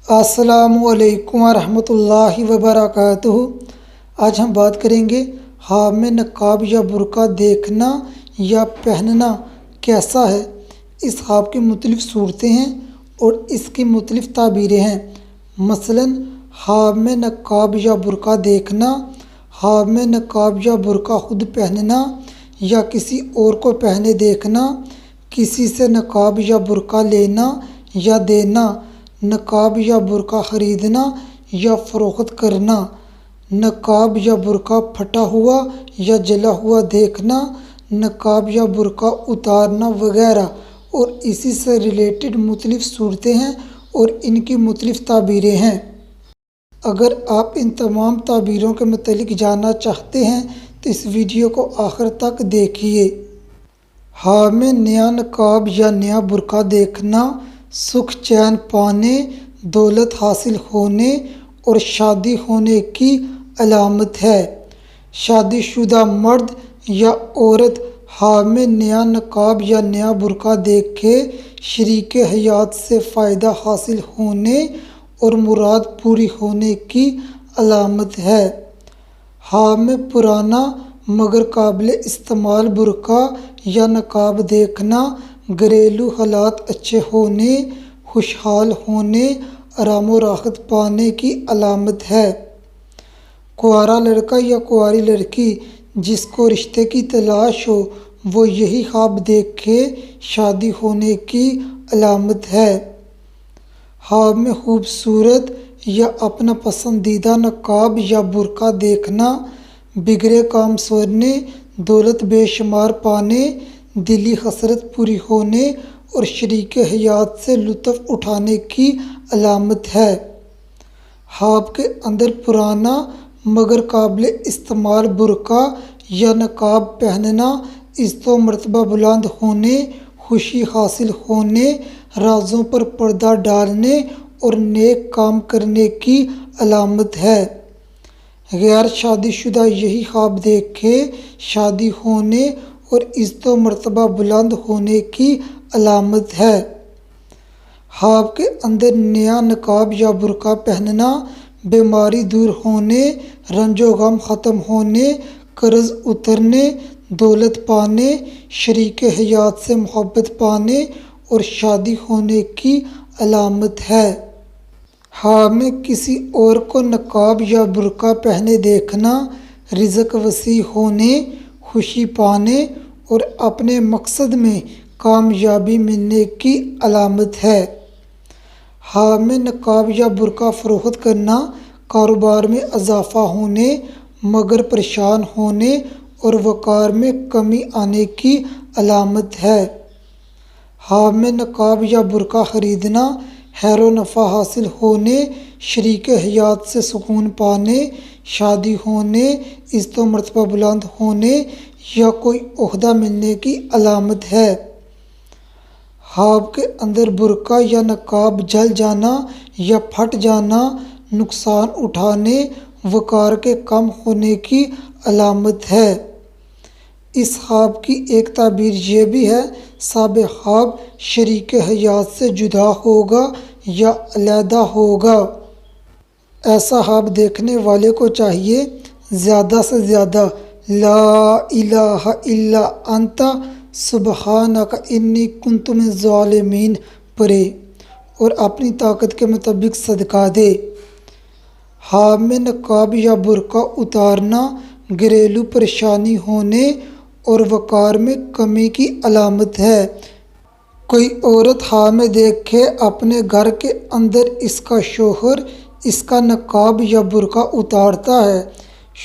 السلام علیکم ورحمۃ اللہ وبرکاتہ۔ آج ہم بات کریں گے خواب میں نقاب یا برقع دیکھنا یا پہننا کیسا ہے۔ اس خواب کی مختلف صورتیں ہیں اور اس کی مختلف تعبیریں ہیں۔ مثلاً خواب میں نقاب یا برقع دیکھنا، خواب میں نقاب یا برقع خود پہننا یا کسی اور کو پہنے دیکھنا، کسی سے نقاب یا برقع لینا یا دینا، نقاب یا برقع خریدنا یا فروخت کرنا، نقاب یا برقع پھٹا ہوا یا جلا ہوا دیکھنا، نقاب یا برقع اتارنا وغیرہ، اور اسی سے ریلیٹڈ مختلف صورتیں ہیں اور ان کی مختلف تعبیریں ہیں۔ اگر آپ ان تمام تعبیروں کے متعلق جاننا چاہتے ہیں تو اس ویڈیو کو آخر تک دیکھیے۔ خواب میں نیا نقاب یا نیا برقع دیکھنا سکھ چین پانے، دولت حاصل ہونے اور شادی ہونے کی علامت ہے۔ شادی شدہ مرد یا عورت خواب میں نیا نقاب یا نیا برقع دیکھے شریک حیات سے فائدہ حاصل ہونے اور مراد پوری ہونے کی علامت ہے۔ خواب میں پرانا مگر قابل استعمال برقع یا نقاب دیکھنا گھریلو حالات اچھے ہونے، خوشحال ہونے، آرام و راحت پانے کی علامت ہے۔ کنوارا لڑکا یا کنواری لڑکی جس کو رشتے کی تلاش ہو وہ یہی خواب دیکھے شادی ہونے کی علامت ہے۔ خواب میں خوبصورت یا اپنا پسندیدہ نقاب یا برقع دیکھنا بگڑے کام سنورنے، دولت بے شمار پانے، دلی حسرت پوری ہونے اور شریک حیات سے لطف اٹھانے کی علامت ہے۔ خواب کے اندر پرانا مگر قابل استعمال برقع یا نقاب پہننا عزت و مرتبہ بلند ہونے، خوشی حاصل ہونے، رازوں پر پردہ ڈالنے اور نیک کام کرنے کی علامت ہے۔ غیر شادی شدہ یہی خواب دیکھے شادی ہونے اور عزت و مرتبہ بلند ہونے کی علامت ہے۔ خواب کے اندر نیا نقاب یا برقع پہننا بیماری دور ہونے، رنج و غم ختم ہونے، قرض اترنے، دولت پانے، شریک حیات سے محبت پانے اور شادی ہونے کی علامت ہے۔ خواب میں کسی اور کو نقاب یا برقع پہنے دیکھنا رزق وسیع ہونے، خوشی پانے اور اپنے مقصد میں کامیابی ملنے کی علامت ہے۔ خواب میں نقاب یا برقع فروخت کرنا کاروبار میں اضافہ ہونے مگر پریشان ہونے اور وقار میں کمی آنے کی علامت ہے۔ خواب میں نقاب یا برقع خریدنا خیر و نفع حاصل ہونے، شریک حیات سے سکون پانے، شادی ہونے، عزت و مرتبہ بلند ہونے یا کوئی عہدہ ملنے کی علامت ہے۔ خواب کے اندر برقع یا نقاب جل جانا یا پھٹ جانا نقصان اٹھانے، وقار کے کم ہونے کی علامت ہے۔ اس خواب کی ایک تعبیر یہ بھی ہے صاحب خواب شریک حیات سے جدا ہوگا یا علیحدہ ہوگا۔ ایسا خواب دیکھنے والے کو چاہیے زیادہ سے زیادہ لا الہ الا انت سبحانک انی کنت من الظالمین پڑھے اور اپنی طاقت کے مطابق صدقہ دے۔ خواب میں نقاب یا برقع اتارنا گھریلو پریشانی ہونے اور وقار میں کمی کی علامت ہے۔ کوئی عورت خواب میں دیکھے اپنے گھر کے اندر اس کا شوہر اس کا نقاب یا برقع اتارتا ہے،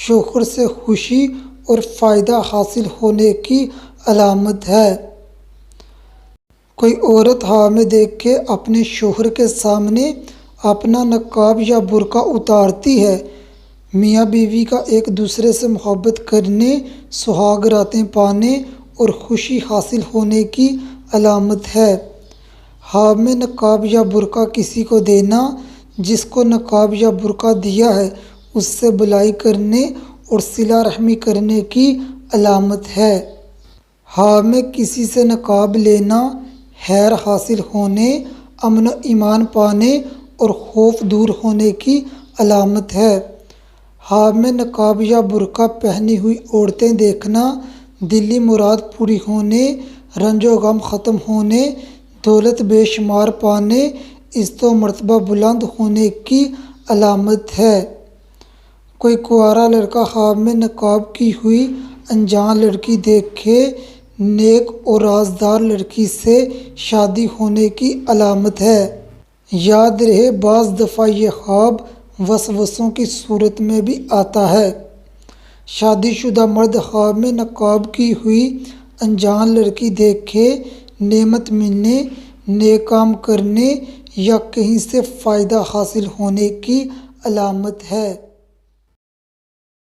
شوہر سے خوشی اور فائدہ حاصل ہونے کی علامت ہے۔ کوئی عورت خواب میں دیکھے اپنے شوہر کے سامنے اپنا نقاب یا برقع اتارتی ہے، میاں بیوی کا ایک دوسرے سے محبت کرنے، سہاگ راتیں پانے اور خوشی حاصل ہونے کی علامت ہے۔ خواب میں نقاب یا برقع کسی کو دینا، جس کو نقاب یا برقع دیا ہے اس سے بھلائی کرنے اور صلہ رحمی کرنے کی علامت ہے۔ خواب میں کسی سے نقاب لینا خیر حاصل ہونے، امن و ایمان پانے اور خوف دور ہونے کی علامت ہے۔ خواب میں نقاب یا برقع پہنی ہوئی عورتیں دیکھنا دلی مراد پوری ہونے، رنج و غم ختم ہونے، دولت بے شمار پانے، عزت و مرتبہ بلند ہونے کی علامت ہے۔ کوئی کنوارا لڑکا خواب میں نقاب کی ہوئی انجان لڑکی دیکھے، نیک اور رازدار لڑکی سے شادی ہونے کی علامت ہے۔ یاد رہے بعض دفعہ یہ خواب وسوسوں کی صورت میں بھی آتا ہے۔ شادی شدہ مرد خواب میں نقاب کی ہوئی انجان لڑکی دیکھے، نعمت ملنے، نیک کام کرنے یا کہیں سے فائدہ حاصل ہونے کی علامت ہے۔